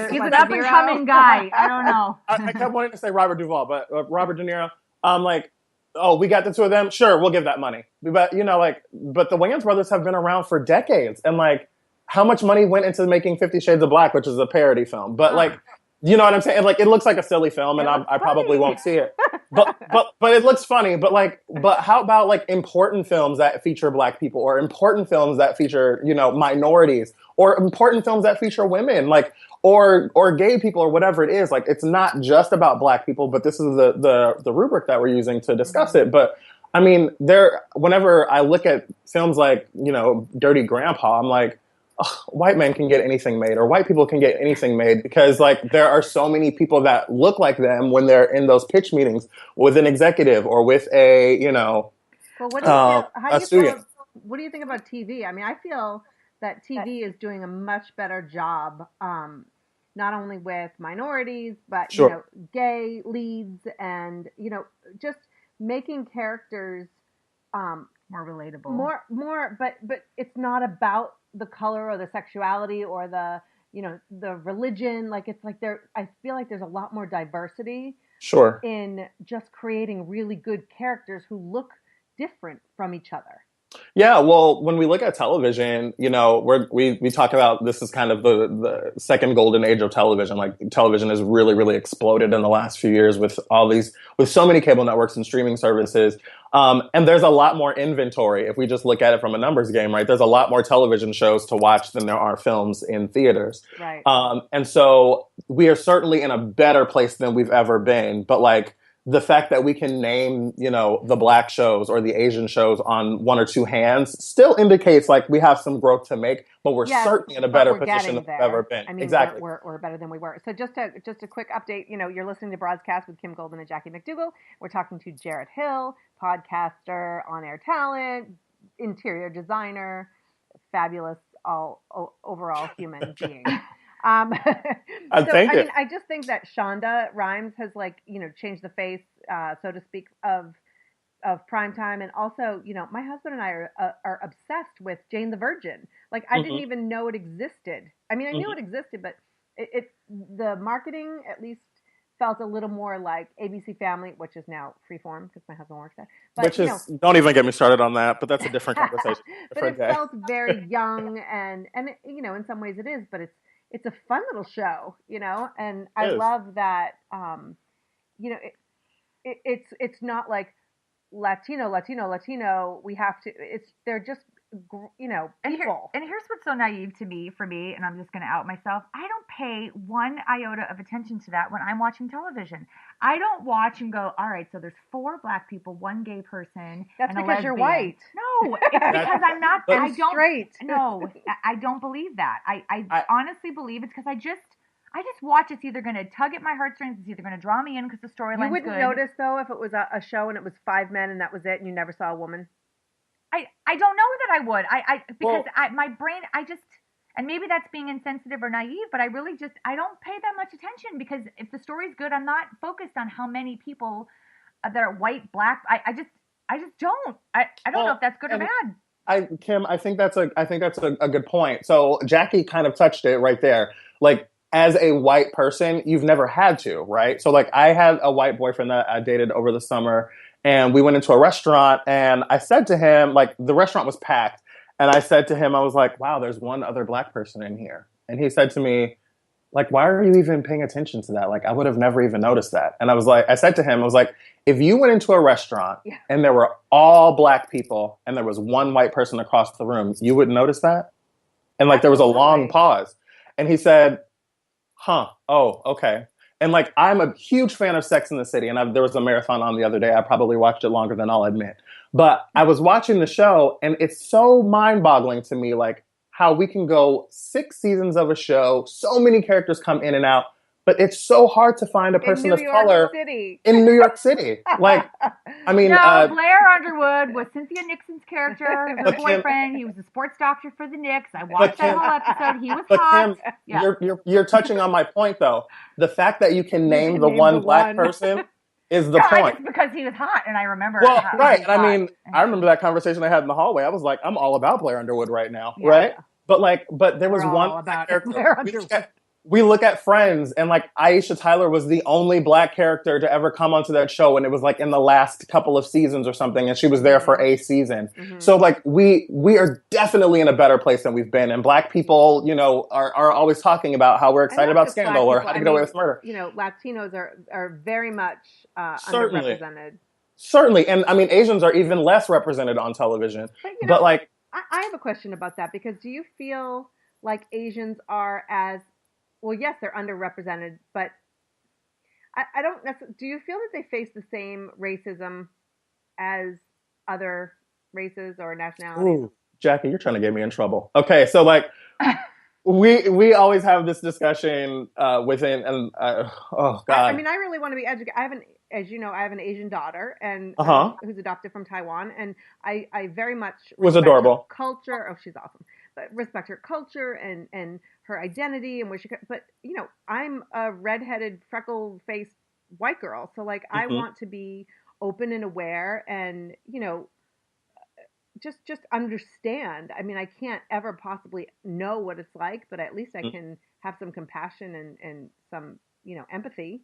He's an up and coming guy. I don't know. I kept wanting to say Robert Duvall, but Robert De Niro. Like, oh, we got the two of them? Sure, we'll give that money. But, you know, like, but the Wayans brothers have been around for decades. And, like, how much money went into making 50 Shades of Black, which is a parody film? But, like, you know what I'm saying? Like, it looks like a silly film, and I probably won't see it. But it looks funny. But how about, like, important films that feature Black people, or important films that feature, you know, minorities, or important films that feature women, like, or gay people, or whatever it is. Like, it's not just about Black people, but this is the rubric that we're using to discuss it. But I mean, whenever I look at films like, you know, Dirty Grandpa, I'm like, white men can get anything made, or white people can get anything made, because like there are so many people that look like them when they're in those pitch meetings with an executive or with a, Well, what do you feel? How do you student. feel? What do you think about TV? I mean, I feel that TV is doing a much better job, not only with minorities, but Sure. you know, gay leads, and you know, just making characters more relatable. More, but it's not about the color or the sexuality or the, you know, the religion. Like it's like I feel like there's a lot more diversity. Sure. In just creating really good characters who look different from each other. Yeah, well, when we look at television, you know, we talk about this is kind of the second golden age of television. Like television has really, really exploded in the last few years with so many cable networks and streaming services. And there's a lot more inventory if we just look at it from a numbers game, right? There's a lot more television shows to watch than there are films in theaters. Right. And so we are certainly in a better place than we've ever been. But like, the fact that we can name, you know, the Black shows or the Asian shows on one or two hands still indicates like we have some growth to make, but we're certainly in a better position than we've ever been. I mean, exactly. We're better than we were. So just a quick update. You know, you're listening to Broadscast with Kim Goldman and Jackie McDougall. We're talking to Jarrett Hill, podcaster, on-air talent, interior designer, fabulous overall human being. Thank you. I mean, I just think that Shonda Rhimes has, like, you know, changed the face, so to speak, of primetime. And also, you know, my husband and I are obsessed with Jane the Virgin. Like, I didn't even know it existed. I mean, I knew it existed, but the marketing at least felt a little more like ABC Family, which is now Freeform because my husband works there. But, which is, don't even get me started on that, but that's a different conversation. But it felt very young, and you know, in some ways it is, but it's a fun little show, you know, and I love that, you know, it's not like Latino. We have to, they're just, you know, people. And here's what's so naive for me, and I'm just going to out myself. I don't pay one iota of attention to that when I'm watching television. I don't watch and go, all right, so there's 4 Black people, 1 gay person. That's and because a you're white. No, it's because I'm not. I don't. Straight. No, I don't believe that. I honestly believe it's because I just watch. It's either going to tug at my heartstrings. It's either going to draw me in because the storyline's good. You wouldn't notice though if it was a show and it was 5 men and that was it, and you never saw a woman. I don't know that I would. Because my brain, and maybe that's being insensitive or naive, but I really I don't pay that much attention, because if the story's good, I'm not focused on how many people that are white, Black. I just don't. I don't know if that's good or bad. Kim, I think that's a good point. So Jackie kind of touched it right there. Like, as a white person, you've never had to, right? So like, I had a white boyfriend that I dated over the summer, and we went into a restaurant, and I said to him, like, the restaurant was packed, and I said to him, I was like, wow, there's one other Black person in here. And he said to me, like, why are you even paying attention to that? Like, I would have never even noticed that. And I said to him, I was like, if you went into a restaurant and there were all Black people and there was one white person across the room, you wouldn't notice that? And like, there was a long pause. And he said, oh, okay. And like, I'm a huge fan of Sex and the City, and there was a marathon on the other day. I probably watched it longer than I'll admit. But I was watching the show, and it's so mind-boggling to me, like, how we can go 6 seasons of a show, so many characters come in and out, but it's so hard to find a person of color in New York City. Like, I mean... No, Blair Underwood was Cynthia Nixon's character, her boyfriend. He was a sports doctor for the Knicks. I watched that whole episode. He was hot. Kim, you're touching on my point, though. The fact that you can name the one Black person is the point. It's because he was hot, and I remember. Well, right. And I mean, I remember that conversation I had in the hallway. I was like, I'm all about Blair Underwood right now, right? But there was one Black character. We look at Friends, and like, Aisha Tyler was the only Black character to ever come onto that show, and it was like in the last couple of seasons or something, and she was there for a season. So like, we are definitely in a better place than we've been, and Black people, you know, are always talking about how we're excited about Scandal or How to Get Away with Murder. You know, Latinos are very much underrepresented. Certainly, and I mean, Asians are even less represented on television. But like, I have a question about that, because do you feel like Asians are as... Well, yes, they're underrepresented, but I don't necessarily... Do you feel that they face the same racism as other races or nationalities? Ooh, Jackie, you're trying to get me in trouble. Okay, so like we always have this discussion within, and oh God. I mean, I really want to be educated. As you know, I have an Asian daughter and who's adopted from Taiwan, and I very much was respect adorable. her culture. Oh, she's awesome. But respect her culture and her identity and where she. But you know, I'm a redheaded, freckle-faced white girl, so like I want to be open and aware, and you know, just understand. I mean, I can't ever possibly know what it's like, but at least I can have some compassion and some, you know, empathy.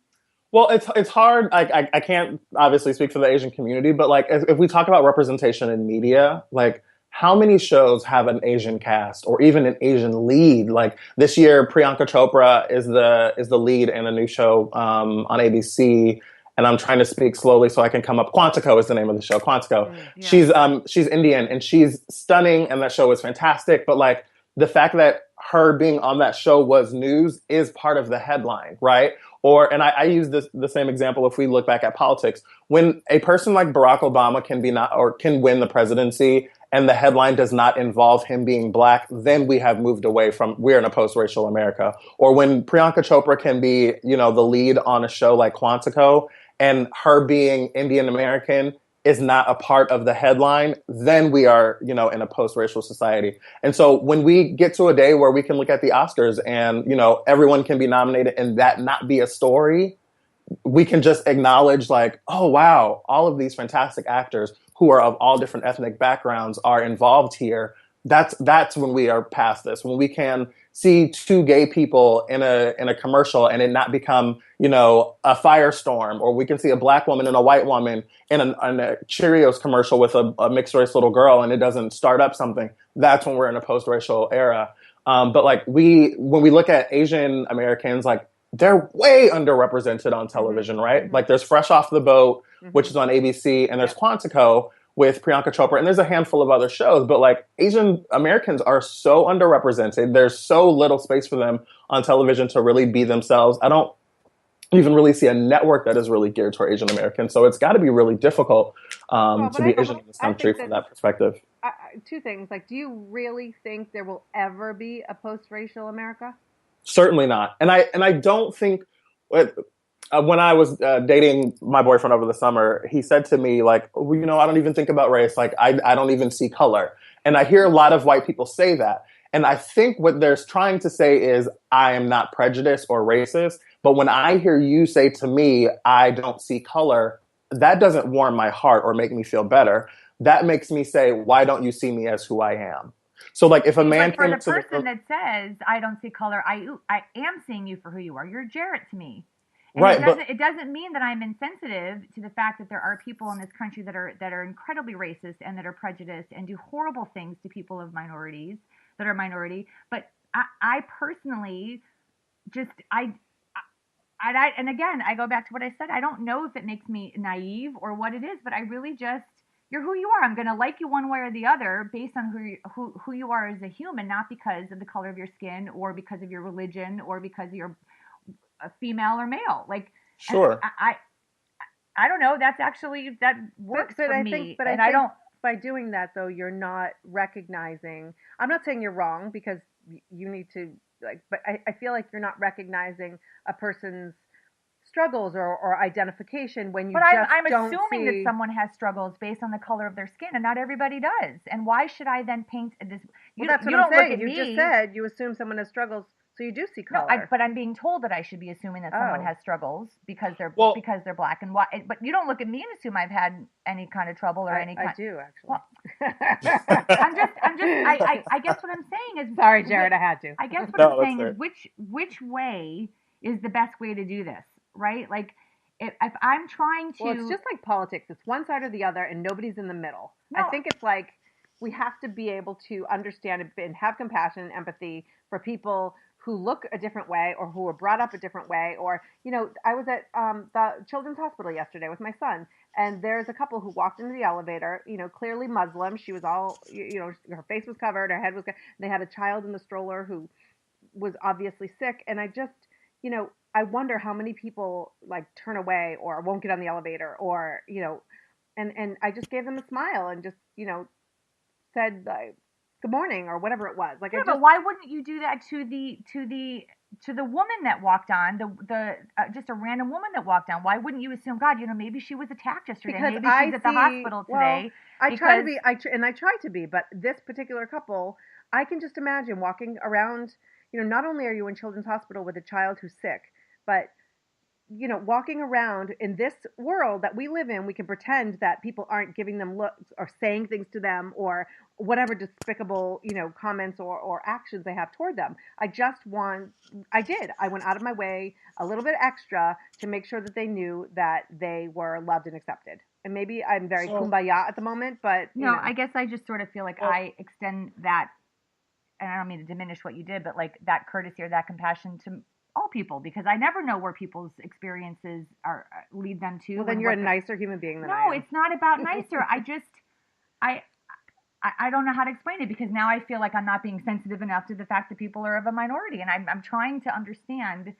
Well, it's hard. I can't obviously speak for the Asian community, but like if we talk about representation in media, like how many shows have an Asian cast or even an Asian lead? Like this year, Priyanka Chopra is the lead in a new show on ABC. And I'm trying to speak slowly so I can come up. Quantico is the name of the show. Quantico. Yeah. She's Indian and she's stunning, and that show is fantastic. But like the fact that her being on that show was news is part of the headline, right? And I use the same example if we look back at politics. When a person like Barack Obama can win the presidency and the headline does not involve him being black, then we have moved away from, we're in a post-racial America. Or when Priyanka Chopra can be, you know, the lead on a show like Quantico and her being Indian American is not a part of the headline, then we are, you know, in a post-racial society. And so when we get to a day where we can look at the Oscars and, you know, everyone can be nominated and that not be a story, we can just acknowledge like, oh, wow, all of these fantastic actors who are of all different ethnic backgrounds are involved here. That's when we are past this, when we can see two gay people in a commercial and it not become, you know, a firestorm, or we can see a black woman and a white woman in a Cheerios commercial with a mixed race little girl and it doesn't start up something. That's when we're in a post-racial era. But like when we look at Asian Americans, like they're way underrepresented on television, right? Like there's Fresh Off the Boat, which is on ABC, and there's Quantico with Priyanka Chopra, and there's a handful of other shows, but like Asian Americans are so underrepresented. There's so little space for them on television to really be themselves. I don't even really see a network that is really geared toward Asian Americans. So it's got to be really difficult to be Asian in this country from that perspective. Two things, like, do you really think there will ever be a post-racial America? Certainly not. And I don't think, when I was dating my boyfriend over the summer, he said to me, like, well, you know, I don't even think about race. Like, I don't even see color. And I hear a lot of white people say that. And I think what they're trying to say is, I am not prejudiced or racist. But when I hear you say to me, I don't see color, that doesn't warm my heart or make me feel better. That makes me say, why don't you see me as who I am? So, like, if a man came to the person that says, I don't see color, I am seeing you for who you are. You're Jarrett to me. And right, it doesn't mean that I'm insensitive to the fact that there are people in this country that are incredibly racist and that are prejudiced and do horrible things to people of minorities that are minority. But I personally just and again, I go back to what I said. I don't know if it makes me naive or what it is, but I really just, you're who you are. I'm going to like you one way or the other based on who you are as a human, not because of the color of your skin or because of your religion or because you're a female or male. Like, sure. I don't know. That's actually, that works for me. But I don't, by doing that though, you're not recognizing, I'm not saying you're wrong because you need to, like, but I feel like you're not recognizing a person's struggles or identification when you I'm don't assuming see... that someone has struggles based on the color of their skin, and not everybody does. And why should I then paint this? That's what I'm saying. You just said you assume someone has struggles, so you do see color. No, but I'm being told that I should be assuming that someone has struggles because they're black and white. But you don't look at me and assume I've had any kind of trouble or any kind. I do actually. Well, I guess what I'm saying is. Sorry, Jared, I had to. I guess what I'm saying is which way is the best way to do this, right? Like, if I'm trying to. Well, it's just like politics. It's one side or the other, and nobody's in the middle. No. I think it's like we have to be able to understand and have compassion and empathy for people who look a different way or who were brought up a different way. Or, you know, I was at the Children's Hospital yesterday with my son, and there's a couple who walked into the elevator, you know, clearly Muslim. She was all, you know, her face was covered, her head was covered. They had a child in the stroller who was obviously sick. And I just, you know, I wonder how many people like turn away or won't get on the elevator or, you know, and I just gave them a smile and just, you know, said, good morning or whatever it was. Like, but why wouldn't you do that to the woman that walked on, the just a random woman that walked on? Why wouldn't you assume, God, maybe she was attacked yesterday, because maybe she's at the hospital today? I try to be, and I try to be, but this particular couple, I can just imagine walking around. Not only are you in children's hospital with a child who's sick, but walking around in this world that we live in, we can pretend that people aren't giving them looks or saying things to them or whatever despicable, comments or actions they have toward them. I went out of my way a little bit extra to make sure that they knew that they were loved and accepted. And maybe I'm very kumbaya at the moment, but no, I guess I just sort of feel like I extend that, and I don't mean to diminish what you did, but like that courtesy or that compassion to all people, because I never know where people's experiences lead them to. Well, then you're a nicer human being than I am. No, it's not about nicer. I don't know how to explain it, because now I feel like I'm not being sensitive enough to the fact that people are of a minority, and I'm trying to understand.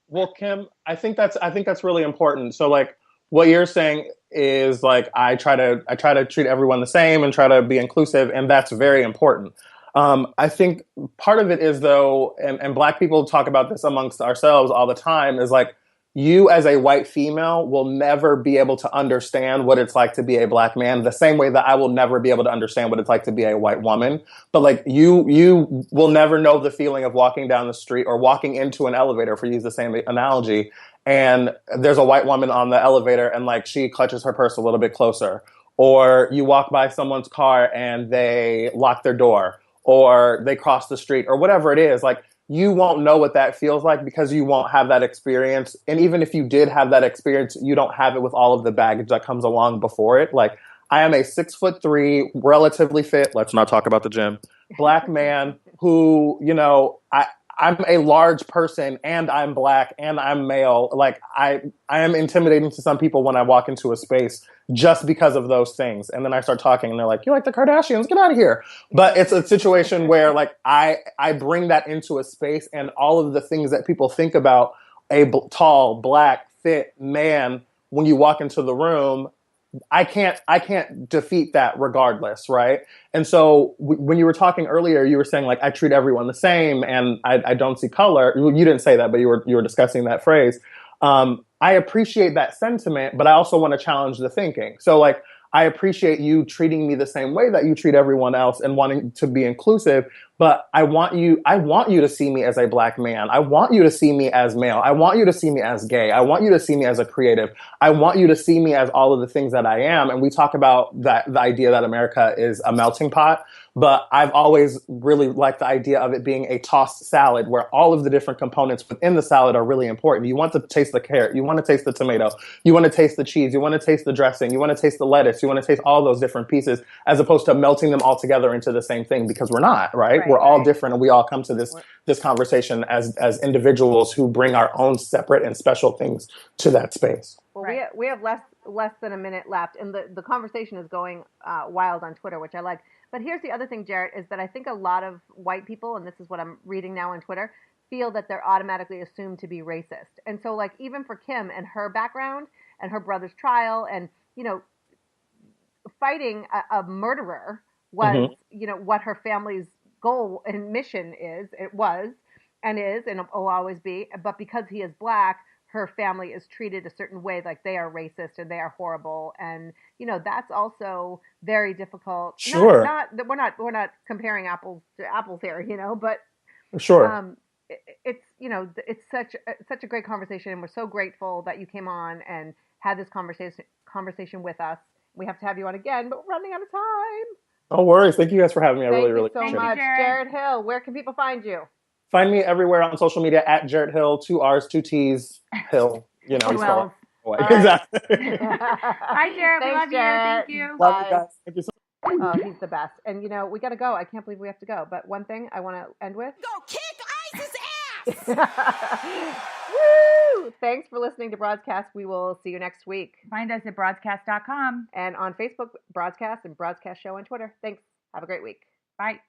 Well, Kim, I think that's really important. So like what you're saying is like I try to treat everyone the same and try to be inclusive, and that's very important. I think part of it is, though, and Black people talk about this amongst ourselves all the time, is like you as a white female will never be able to understand what it's like to be a Black man the same way that I will never be able to understand what it's like to be a white woman. But like you will never know the feeling of walking down the street or walking into an elevator, if we use the same analogy, and there's a white woman on the elevator and like she clutches her purse a little bit closer, or you walk by someone's car and they lock their door, or they cross the street, or whatever it is. Like, you won't know what that feels like because you won't have that experience. And even if you did have that experience, you don't have it with all of the baggage that comes along before it. Like, I am a 6'3", relatively fit, let's not talk about the gym, Black man who, I'm a large person and I'm Black and I'm male. Like I am intimidating to some people when I walk into a space just because of those things. And then I start talking and they're like, you like the Kardashians? Get out of here. But it's a situation where like I bring that into a space, and all of the things that people think about a tall, Black, fit man when you walk into the room, I can't defeat that regardless, right? And so when you were talking earlier, you were saying like I treat everyone the same and I don't see color. You didn't say that, but you were discussing that phrase. I appreciate that sentiment, but I also want to challenge the thinking. So like I appreciate you treating me the same way that you treat everyone else and wanting to be inclusive, but I want you to see me as a Black man. I want you to see me as male. I want you to see me as gay. I want you to see me as a creative. I want you to see me as all of the things that I am. And we talk about the idea that America is a melting pot, but I've always really liked the idea of it being a tossed salad where all of the different components within the salad are really important. You want to taste the carrot. You want to taste the tomato. You want to taste the cheese. You want to taste the dressing. You want to taste the lettuce. You want to taste all those different pieces, as opposed to melting them all together into the same thing, because we're not, right? We're all different, and we all come to this conversation as individuals who bring our own separate and special things to that space. Well, we have less than a minute left, and the conversation is going wild on Twitter, which I like. But here's the other thing, Jarrett, is that I think a lot of white people, and this is what I'm reading now on Twitter, feel that they're automatically assumed to be racist. And so like even for Kim and her background and her brother's trial and, fighting a murderer was, what her family's goal and mission is. It was and is and will always be. But because he is Black, her family is treated a certain way, like they are racist and they are horrible. And, that's also very difficult. Sure. We're not comparing apples to apples here, but sure. It's, it's such a great conversation. And we're so grateful that you came on and had this conversation with us. We have to have you on again, but we're running out of time. No worries. Thank you guys for having me. I really Thank you so appreciate much. it. Jarrett Hill, where can people find you? Find me everywhere on social media at Jarrett Hill, 2 R's, 2 T's, Hill. You know, spell it. Exactly. Hi, Jarrett. We love Jarrett. You. Thank you. Love you guys. Thank you so much. Oh, he's the best. And, we got to go. I can't believe we have to go. But one thing I want to end with. Go kick ISIS's ass! Woo! Thanks for listening to Broadscast. We will see you next week. Find us at broadscast.com. And on Facebook, Broadscast, and Broadscast Show on Twitter. Thanks. Have a great week. Bye.